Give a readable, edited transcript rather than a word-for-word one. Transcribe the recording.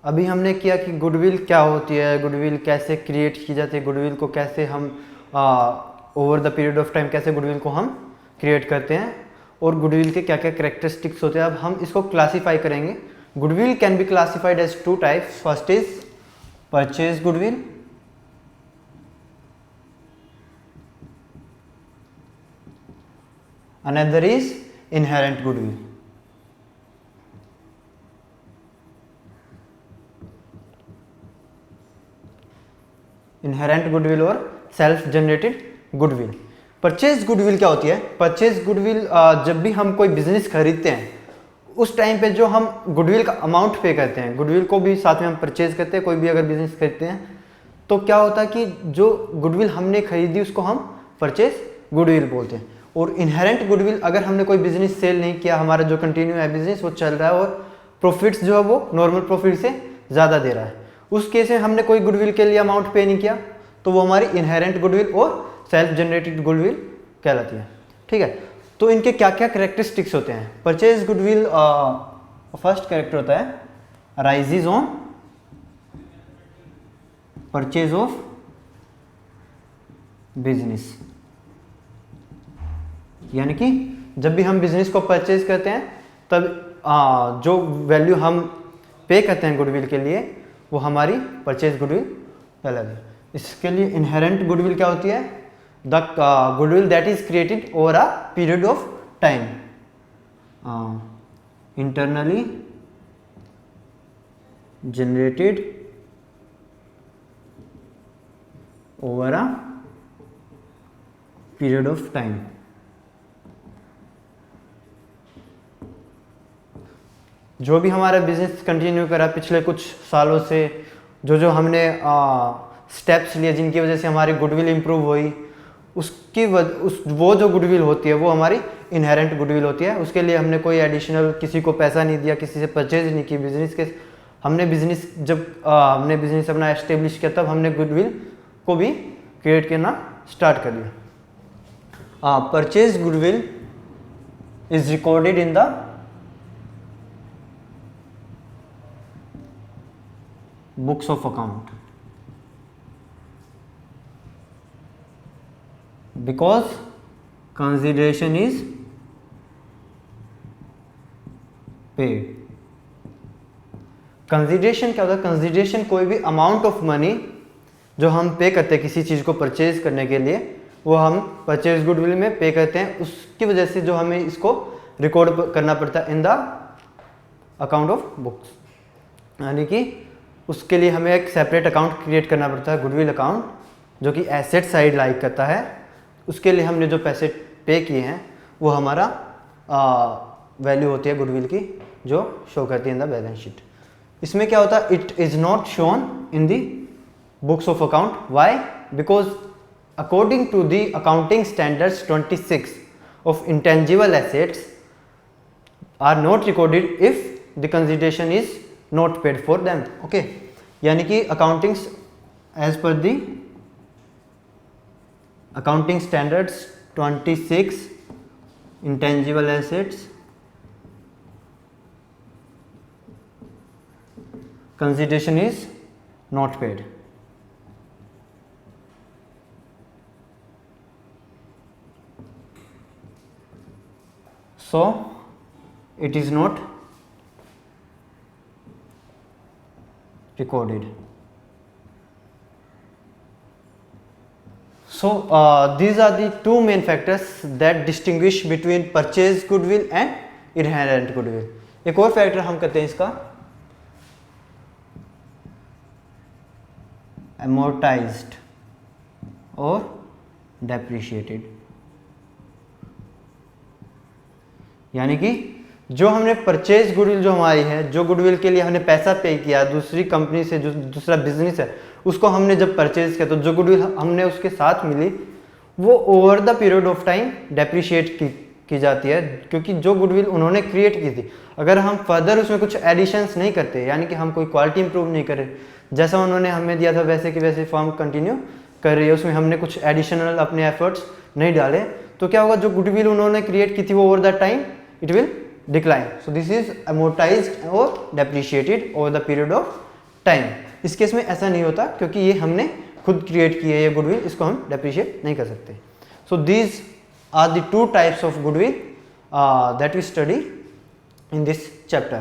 अभी हमने किया कि गुडविल क्या होती है, गुडविल कैसे क्रिएट की जाती है, गुडविल को कैसे हम over the period of time कैसे गुडविल को हम क्रिएट करते हैं, और गुडविल के क्या क्या कैरेक्टरिस्टिक्स होते हैं। अब हम इसको क्लासीफाई करेंगे। Goodwill can be classified as two types. First is purchase goodwill, another is inherent goodwill. Inherent goodwill और self generated goodwill. Purchase goodwill क्या होती है? परचेज गुडविल जब भी हम कोई बिजनेस खरीदते हैं उस टाइम पे जो हम गुडविल का अमाउंट पे करते हैं, गुडविल को भी साथ में हम परचेज करते हैं। कोई भी अगर बिजनेस खरीदते हैं तो क्या होता है कि जो गुडविल हमने खरीदी उसको हम परचेज गुडविल बोलते हैं। और इनहेरेंट गुडविल, अगर हमने कोई बिजनेस सेल नहीं किया, हमारा जो कंटिन्यू है बिजनेस वो चल रहा है और प्रॉफिट्स जो है वो नॉर्मल प्रॉफिट से ज़्यादा दे रहा है, उस केस में हमने कोई गुडविल के लिए अमाउंट पे नहीं किया तो वो हमारी इनहेरेंट गुडविल और सेल्फ जनरेटेड गुडविल कहलाती है। ठीक है, तो इनके क्या क्या कैरेक्टरिस्टिक्स होते हैं? परचेज गुडविल फर्स्ट कैरेक्टर होता है rises on purchase of business, यानी कि जब भी हम बिजनेस को परचेज करते हैं तब जो वैल्यू हम पे करते हैं गुडविल के लिए वो हमारी परचेज गुडविल अलग है। इसके लिए इनहेरेंट गुडविल क्या होती है? The goodwill that is created over a period of time, internally generated over a period of time. जो भी हमारा बिजनेस कंटिन्यू करा पिछले कुछ सालों से, जो हमने स्टेप्स लिए जिनकी वजह से हमारी गुडविल इंप्रूव हुई, वो जो गुडविल होती है वो हमारी इनहेरेंट गुडविल होती है। उसके लिए हमने कोई एडिशनल किसी को पैसा नहीं दिया, किसी से परचेज नहीं की। बिजनेस के हमने बिजनेस अपना एस्टेब्लिश किया तब हमने गुडविल को भी क्रिएट करना स्टार्ट कर लिया। Purchase goodwill is recorded in the books of account because consideration is paid। Consideration क्या होता है? कंसिडरेशन कोई भी अमाउंट ऑफ मनी जो हम पे करते हैं किसी चीज़ को परचेज करने के लिए, वो हम परचेज गुडविल में पे करते हैं। उसकी वजह से जो हमें इसको रिकॉर्ड करना पड़ता है in the account of books, यानी कि उसके लिए हमें एक सेपरेट अकाउंट क्रिएट करना पड़ता है, गुडविल अकाउंट, जो कि एसेट साइड लाइक करता है। उसके लिए हमने जो पैसे पे किए हैं वो हमारा वैल्यू होती है गुडविल की, जो शो करती है इन द बैलेंस शीट। इसमें क्या होता है? It is not shown in the books of account. Why? Because according to the accounting standards 26 of intangible assets are not recorded if the consideration is not paid for them. Okay, यानी कि accounting as per the accounting standards 26 intangible assets consideration is not paid. So it is not recorded. So these are the two main factors that distinguish between purchase goodwill and inherent goodwill. एक और factor हम कहते हैं इसका amortized और depreciated, यानी कि जो हमने परचेज गुडविल जो हमारी है, जो गुडविल के लिए हमने पैसा पे किया दूसरी कंपनी से, जो दूसरा बिजनेस है उसको हमने जब परचेज किया तो जो गुडविल हमने उसके साथ मिली वो over the period of time depreciate की जाती है, क्योंकि जो गुडविल उन्होंने क्रिएट की थी अगर हम फर्दर उसमें कुछ एडिशंस नहीं करते, यानी कि हम कोई क्वालिटी इंप्रूव नहीं करें, जैसा उन्होंने हमें दिया था वैसे कि वैसे फॉर्म कंटिन्यू कर रही है, उसमें हमने कुछ एडिशनल अपने एफर्ट्स नहीं डाले, तो क्या होगा? जो गुडविल उन्होंने क्रिएट की थी वो over the time it will decline. So this is amortized or depreciated over the period of time. इस केस में ऐसा नहीं होता क्योंकि ये हमने खुद क्रिएट की है ये गुडविल, इसको हम डेप्रिशिएट नहीं कर सकते। So these are the 2 types of goodwill that we study in this chapter.